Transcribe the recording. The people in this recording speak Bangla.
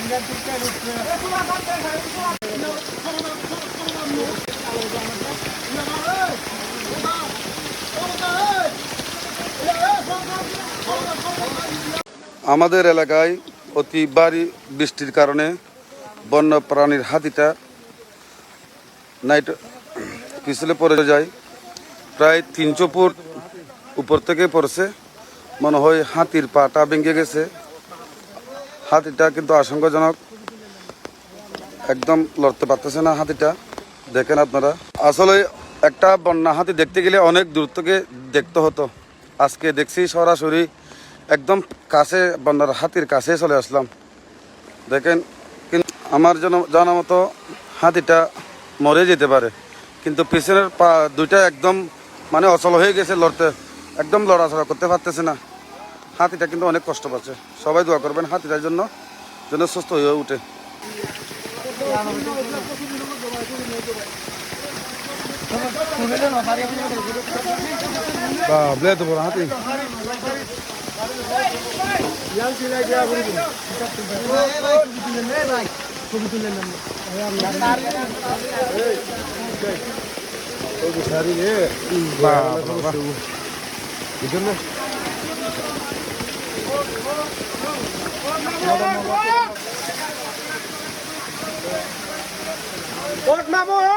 আমাদের এলাকায় অতি ভারী বৃষ্টির কারণে বন্য প্রাণীর হাতিটা নাইট পিছলে পড়ে যায়। প্রায় 300 ফুট উপর থেকে পড়ছে। মনে হয় হাতির পাটা ভেঙে গেছে। হাতিটা কিন্তু আশঙ্কাজনক, একদম লড়তে পারতেছে না হাতিটা। দেখেন আপনারা, আসলে একটা বন্যা হাতি দেখতে গেলে অনেক দূর থেকে দেখতে হতো। আজকে দেখছি সরাসরি একদম কাছে, বন্যার হাতির কাছে চলে আসলাম। দেখেন, কিন্তু আমার জানা মতো হাতিটা মরে যেতে পারে, কিন্তু পিছনের পা দুইটা একদম মানে অচল হয়ে গেছে, একদম লড়াচড়া করতে পারতেছে না। হাতিটা কিন্তু অনেক কষ্ট পাচ্ছে। সবাই দোয়া করবেন হাতিটার জন্য যেন সুস্থ হয়ে উঠে। হাতি Một mà mua